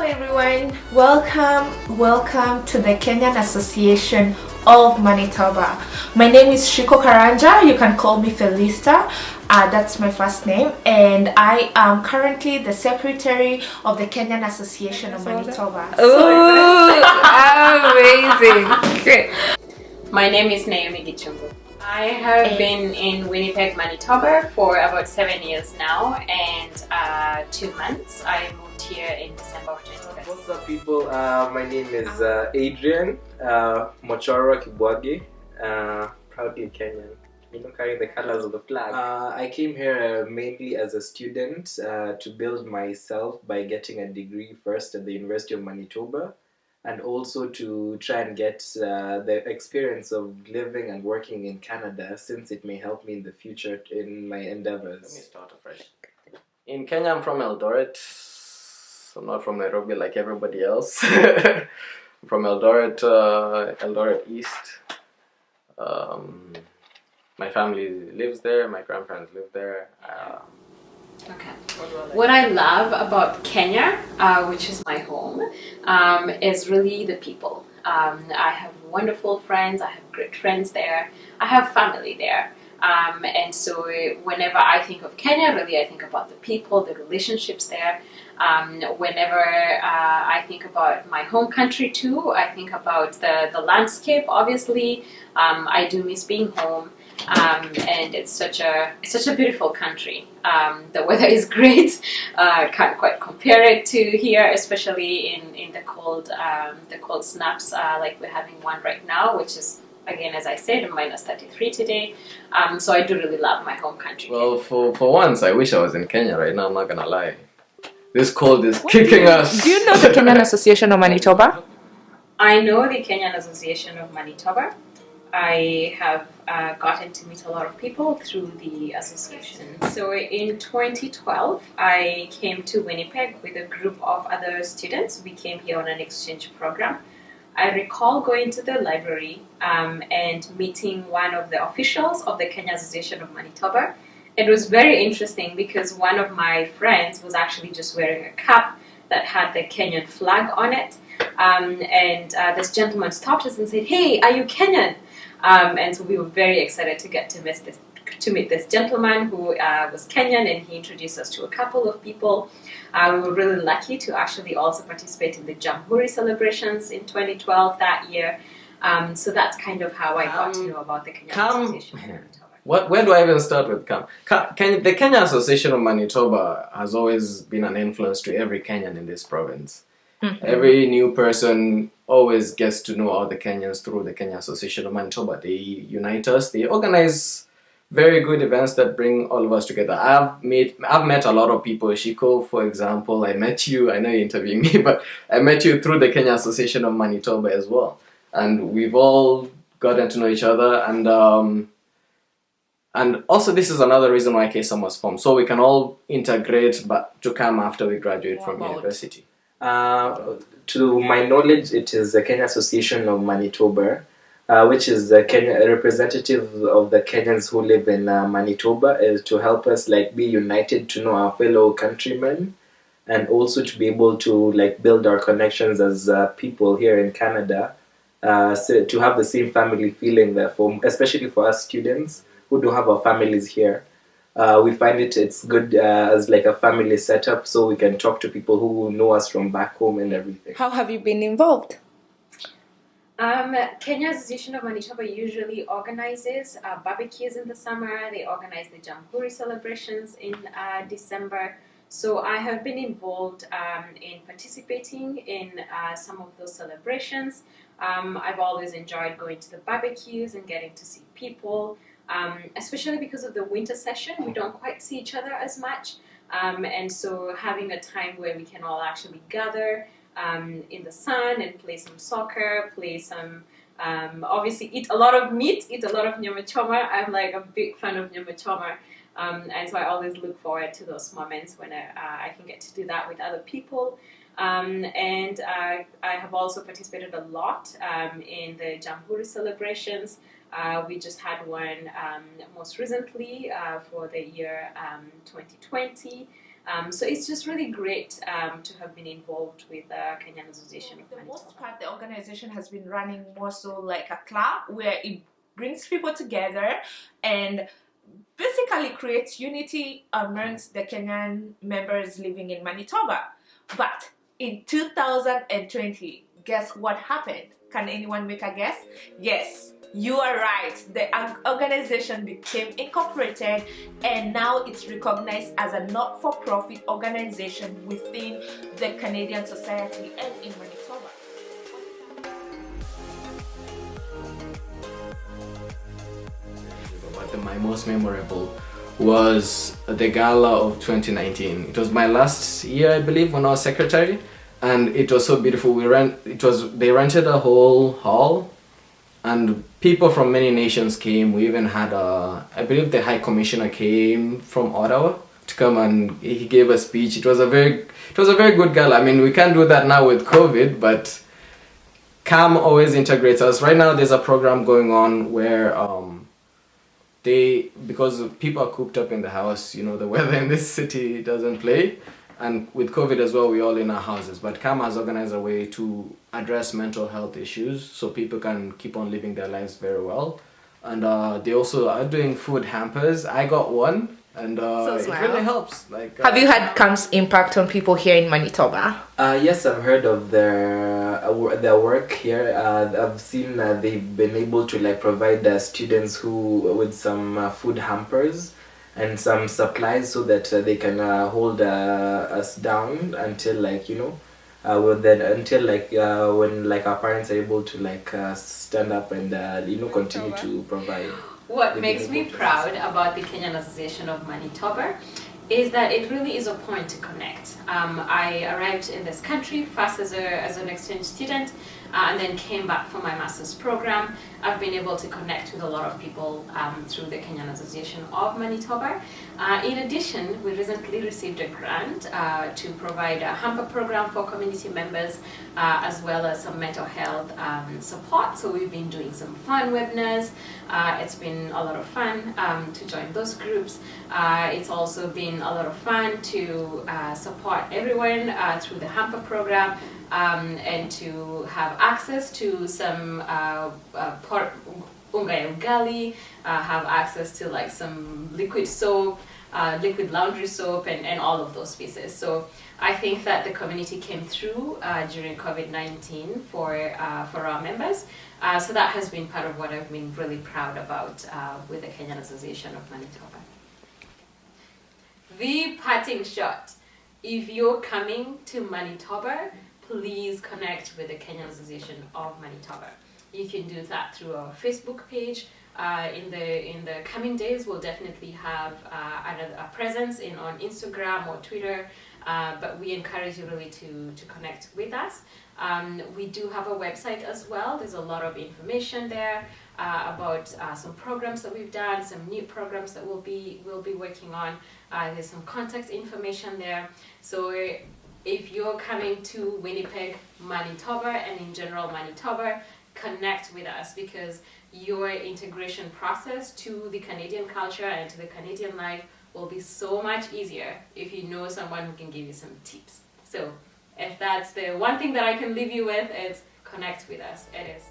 everyone, welcome to the Kenyan Association of Manitoba. My name is Shiko Karanja, you can call me Felista, that's my first name, and I am currently the secretary of the Kenyan Association of Manitoba. Amazing! Great. My name is Naomi Gichungu. I have been in Winnipeg, Manitoba for about 7 years now and 2 months. I moved here in December of 2020. What's up, people? My name is Adrian Mochoro Kibwagi, proudly Kenyan, carrying the colors of the flag. I came here mainly as a student to build myself by getting a degree first at the University of Manitoba, and also to try and get the experience of living and working in Canada, since it may help me in the future in my endeavors. Let me start afresh. In Kenya, I'm from Eldoret. I'm not from Nairobi like everybody else. I'm from Eldoret, Eldoret East. My family lives there. My grandparents live there. Okay. What I love about Kenya, which is my home, is really the people. I have wonderful friends. I have great friends there. I have family there. And so whenever I think of Kenya, really I think about the people, the relationships there. Whenever I think about my home country too, I think about the landscape, obviously. I do miss being home. And it's such a beautiful country. The weather is great. Can't quite compare it to here, especially in the cold snaps like we're having one right now, which is, again, as I said, minus 33 today. So I do really love my home country. Well, for once, I wish I was in Kenya right now. I'm not gonna lie. This cold is kicking us. Do you know the Kenyan Association of Manitoba? I know the Kenyan Association of Manitoba. I have gotten to meet a lot of people through the association. So in 2012, I came to Winnipeg with a group of other students. We came here on an exchange program. I recall going to the library and meeting one of the officials of the Kenya Association of Manitoba. It was very interesting because one of my friends was actually just wearing a cap that had the Kenyan flag on it. And this gentleman stopped us and said, "Hey, are you Kenyan?" And so we were very excited to get to meet this gentleman who was Kenyan, and he introduced us to a couple of people. We were really lucky to actually also participate in the Jamhuri celebrations in 2012 that year. So that's kind of how I got to know about the Kenyan Association of Manitoba. Where do I even start with KAM? The Kenya Association of Manitoba has always been an influence to every Kenyan in this province. Mm-hmm. Every new person always gets to know all the Kenyans through the Kenya Association of Manitoba. They unite us. They organize very good events that bring all of us together. I've met a lot of people. Shiko, for example, I met you. I know you're interviewing me, but I met you through the Kenya Association of Manitoba as well. And we've all gotten to know each other. And also, this is another reason why KSAM was formed, so we can all integrate but to come after we graduate from university. To my knowledge, it is the Kenya Association of Manitoba, which is the representative of the Kenyans who live in Manitoba, is to help us be united to know our fellow countrymen, and also to be able to build our connections as people here in Canada, so to have the same family feeling there, especially for us students who don't have our families here. We find it's good as a family setup, so we can talk to people who know us from back home and everything. How have you been involved? Kenya Association of Manitoba usually organizes barbecues in the summer. They organize the Jamhuri celebrations in December. So I have been involved in participating in some of those celebrations. I've always enjoyed going to the barbecues and getting to see people. Especially because of the winter session, we don't quite see each other as much. And so having a time where we can all actually gather in the sun and play some soccer, play some, obviously eat a lot of meat, eat a lot of nyama choma. I'm a big fan of nyama choma. And so I always look forward to those moments when I can get to do that with other people. And I have also participated a lot in the Jamhuri celebrations. We just had one most recently for the year 2020. So it's just really great to have been involved with the Kenyan Association of For the Manitoba. most part, the organization has been running more so like a club where it brings people together and basically creates unity amongst the Kenyan members living in Manitoba. But in 2020, guess what happened? Can anyone make a guess? Yes, you are right. The organization became incorporated and now it's recognized as a not-for-profit organization within the Canadian Society and in Manitoba. But my most memorable was the gala of 2019. It was my last year, I believe, when I was secretary, and it was so beautiful. They rented a whole hall, and people from many nations came. We even had I believe the High Commissioner came from Ottawa to come, and he gave a speech. It was a very good gala. I mean, we can't do that now with COVID, but KAM always integrates us. Right now, there's a program going on where because people are cooped up in the house, the weather in this city doesn't play, and with COVID as well, we're all in our houses. But KAM has organized a way to address mental health issues so people can keep on living their lives very well. And they also are doing food hampers. I got one, and it really helps. Have you had KAM's impact on people here in Manitoba? Yes, I've heard of their work here. I've seen they've been able to provide students with some food hampers and some supplies so that they can hold us down until when our parents are able to stand up and continue to provide. What makes me proud about the Kenyan Association of Manitoba is that it really is a point to connect. I arrived in this country first as an exchange student and then came back for my master's program. I've been able to connect with a lot of people through the Kenyan Association of Manitoba. In addition, we recently received a grant to provide a hamper program for community members as well as some mental health support. So we've been doing some fun webinars. It's been a lot of fun to join those groups. It's also been a lot of fun to support everyone through the hamper program. And to have access to some unga ya ugali, have access to some liquid soap, liquid laundry soap, and all of those pieces. So I think that the community came through during COVID-19 for our members. So that has been part of what I've been really proud about with the Kenyan Association of Manitoba. The parting shot. If you're coming to Manitoba, please connect with the Kenyan Association of Manitoba. You can do that through our Facebook page. In the coming days, we'll definitely have a presence on Instagram or Twitter, but we encourage you really to connect with us. We do have a website as well. There's a lot of information there about some programs that we've done, some new programs that we'll be working on. There's some contact information there. So if you're coming to Winnipeg, Manitoba, and in general Manitoba, connect with us because your integration process to the Canadian culture and to the Canadian life will be so much easier if you know someone who can give you some tips. So if that's the one thing that I can leave you with, it's connect with us. It is.